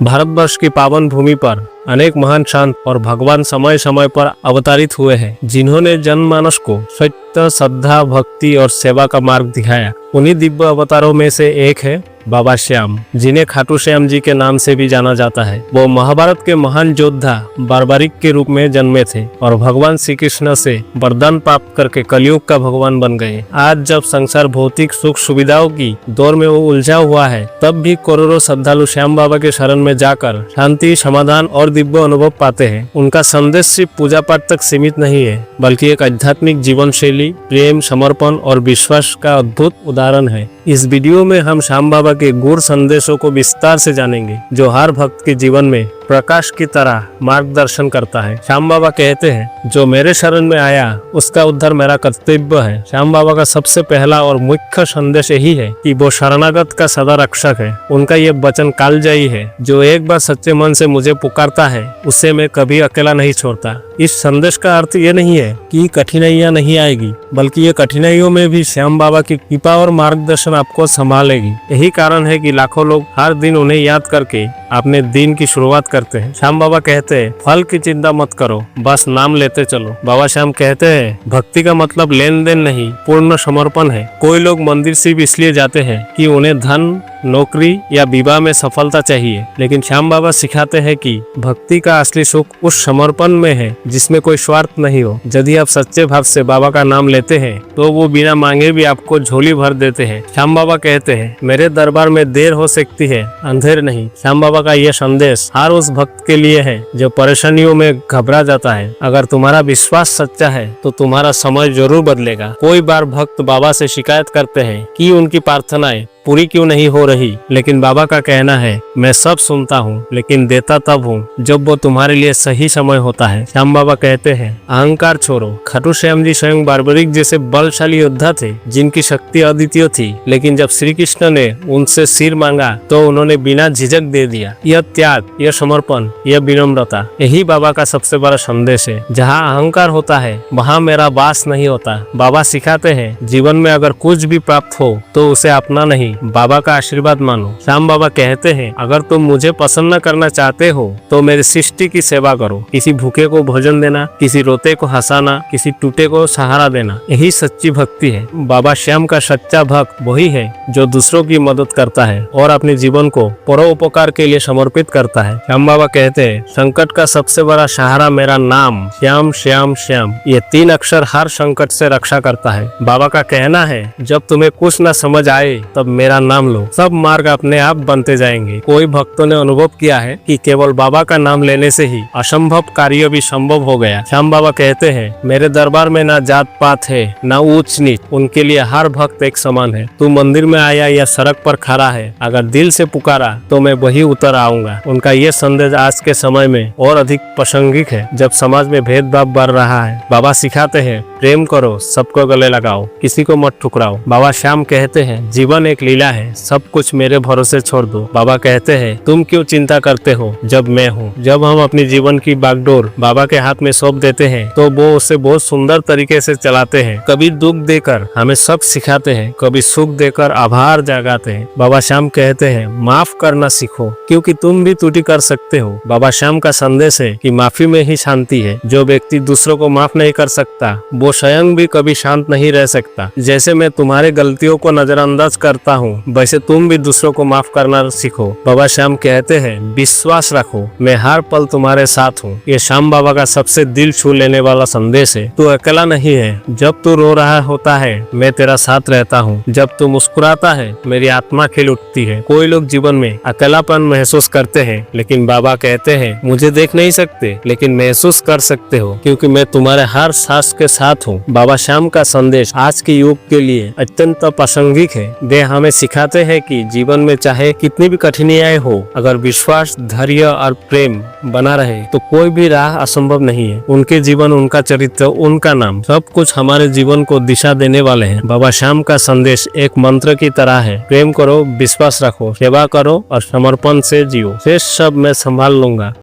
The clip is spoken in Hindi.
भारतवर्ष की पावन भूमि पर अनेक महान संत और भगवान समय समय पर अवतरित हुए हैं, जिन्होंने जनमानस को सत्य, श्रद्धा, भक्ति और सेवा का मार्ग दिखाया। उन्हीं दिव्य अवतारों में से एक है बाबा श्याम, जिन्हें खाटू श्याम जी के नाम से भी जाना जाता है। वो महाभारत के महान योद्धा बारबारिक के रूप में जन्मे थे और भगवान श्री कृष्ण से वरदान प्राप्त करके कलयुग का भगवान बन गए। आज जब संसार भौतिक सुख सुविधाओं की दौर में वो उलझा हुआ है, तब भी करोड़ों श्रद्धालु श्याम बाबा के शरण में जाकर शांति, समाधान और दिव्य अनुभव पाते हैं। उनका संदेश सिर्फ पूजा पाठ तक सीमित नहीं है, बल्कि एक आध्यात्मिक जीवन शैली, प्रेम, समर्पण और विश्वास का अद्भुत उदाहरण है। इस वीडियो में हम श्याम बाबा के गुर संदेशों को विस्तार से जानेंगे, जो हर भक्त के जीवन में प्रकाश की तरह मार्गदर्शन करता है। श्याम बाबा कहते हैं, जो मेरे शरण में आया उसका उद्धार मेरा कर्तव्य है। श्याम बाबा का सबसे पहला और मुख्य संदेश यही है कि वो शरणागत का सदा रक्षक है। उनका ये वचन कालजयी है, जो एक बार सच्चे मन से मुझे पुकारता है, उसे मैं कभी अकेला नहीं छोड़ता। इस संदेश का अर्थ ये नहीं है कि कठिनाइयां नहीं आएगी, बल्कि ये कठिनाइयों में भी श्याम बाबा की कृपा और मार्गदर्शन आपको संभालेगी। यही कारण है कि लाखों लोग हर दिन उन्हें याद करके अपने दिन की शुरुआत करते हैं। श्याम बाबा कहते हैं, फल की चिंता मत करो, बस नाम लेते चलो। बाबा श्याम कहते हैं, भक्ति का मतलब लेन देन नहीं, पूर्ण समर्पण है। कोई लोग मंदिर सिर्फ इसलिए जाते हैं कि उन्हें धन, नौकरी या विवाह में सफलता चाहिए, लेकिन श्याम बाबा सिखाते हैं कि भक्ति का असली सुख उस समर्पण में है जिसमें कोई स्वार्थ नहीं हो। यदि आप सच्चे भाव से बाबा का नाम लेते हैं, तो वो बिना मांगे भी आपको झोली भर देते हैं। श्याम बाबा कहते हैं, मेरे दरबार में देर हो सकती है, अंधेर नहीं। श्याम बाबा का यह संदेश हर उस भक्त के लिए है जो परेशानियों में घबरा जाता है। अगर तुम्हारा विश्वास सच्चा है, तो तुम्हारा समय जरूर बदलेगा। कोई बार भक्त बाबा से शिकायत करते हैं कि उनकी प्रार्थनाएं पूरी क्यों नहीं हो रही, लेकिन बाबा का कहना है, मैं सब सुनता हूँ, लेकिन देता तब हूँ जब वो तुम्हारे लिए सही समय होता है। श्याम बाबा कहते हैं, अहंकार छोड़ो। खाटू श्याम जी स्वयं बारबारिक जैसे बलशाली योद्धा थे, जिनकी शक्ति अद्वितीय थी, लेकिन जब श्री कृष्ण ने उनसे सिर मांगा तो उन्होंने बिना झिझक दे दिया। यह त्याग, यह समर्पण, यह विनम्रता, यही बाबा का सबसे बड़ा संदेश है। जहाँ अहंकार होता है, वहाँ मेरा वास नहीं होता। बाबा सिखाते हैं, जीवन में अगर कुछ भी प्राप्त हो तो उसे अपना नहीं, बाबा का आशीर्वाद मानो। श्याम बाबा कहते हैं, अगर तुम मुझे प्रसन्न करना चाहते हो तो मेरी सृष्टि की सेवा करो। किसी भूखे को भोजन देना, किसी रोते को हंसाना, किसी टूटे को सहारा देना, यही सच्ची भक्ति है। बाबा श्याम का सच्चा भक्त वही है जो दूसरों की मदद करता है और अपने जीवन को परोपकार के लिए समर्पित करता है। श्याम बाबा कहते हैं, संकट का सबसे बड़ा सहारा मेरा नाम, श्याम श्याम श्याम। ये 3 अक्षर हर संकट से रक्षा करता है। बाबा का कहना है, जब तुम्हें कुछ न समझ आए तब मेरा नाम लो, सब मार्ग अपने आप बनते जाएंगे। कोई भक्तों ने अनुभव किया है कि केवल बाबा का नाम लेने से ही असंभव कार्य भी संभव हो गया। श्याम बाबा कहते हैं, मेरे दरबार में ना जात पात है, ना ऊंच नीच, उनके लिए हर भक्त एक समान है। तू मंदिर में आया या सड़क पर खड़ा है, अगर दिल से पुकारा तो मैं वही उतर आऊंगा। उनका ये संदेश आज के समय में और अधिक प्रासंगिक है, जब समाज में भेदभाव बढ़ रहा है। बाबा सिखाते हैं, प्रेम करो, सबको गले लगाओ, किसी को मत ठुकराओ। बाबा श्याम कहते हैं, जीवन एक लीला है, सब कुछ मेरे भरोसे छोड़ दो। बाबा कहते हैं, तुम क्यों चिंता करते हो जब मैं हूँ। जब हम अपनी जीवन की बागडोर बाबा के हाथ में सौंप देते हैं, तो वो उसे बहुत सुंदर तरीके से चलाते हैं। कभी दुख देकर हमें सब सिखाते हैं, कभी सुख देकर आभार जगाते हैं। बाबा श्याम कहते हैं, माफ करना सीखो, क्योंकि तुम भी त्रुटि कर सकते हो। बाबा श्याम का संदेश है कि माफी में ही शांति है। जो व्यक्ति दूसरों को माफ नहीं कर सकता, वो स्वयं भी कभी शांत नहीं रह सकता। जैसे मैं तुम्हारे गलतियों को नजरअंदाज करता हूँ, वैसे तुम भी दूसरों को माफ करना सीखो। बाबा श्याम कहते हैं, विश्वास रखो, मैं हर पल तुम्हारे साथ हूँ। ये श्याम बाबा का सबसे दिल छू लेने वाला संदेश है। तू अकेला नहीं है। जब तू रो रहा होता है, मैं तेरा साथ रहता हूँ। जब तू मुस्कुराता है, मेरी आत्मा खिल उठती है। कोई लोग जीवन में अकेलापन महसूस करते हैं, लेकिन बाबा कहते हैं, मुझे देख नहीं सकते, लेकिन महसूस कर सकते हो, क्योंकि मैं तुम्हारे हर सांस के साथ हूँ। बाबा श्याम का संदेश आज के युग के लिए अत्यंत प्रासंगिक है। वे हमें सिखाते हैं कि जीवन में चाहे कितनी भी कठिनाइयां हो, अगर विश्वास, धैर्य और प्रेम बना रहे तो कोई भी राह असंभव नहीं है। उनके जीवन, उनका चरित्र, उनका नाम, सब कुछ हमारे जीवन को दिशा देने वाले हैं। बाबा श्याम का संदेश एक मंत्र की तरह है, प्रेम करो, विश्वास रखो, सेवा करो और समर्पण से जियो। शेष सब मैं संभाल लूंगा।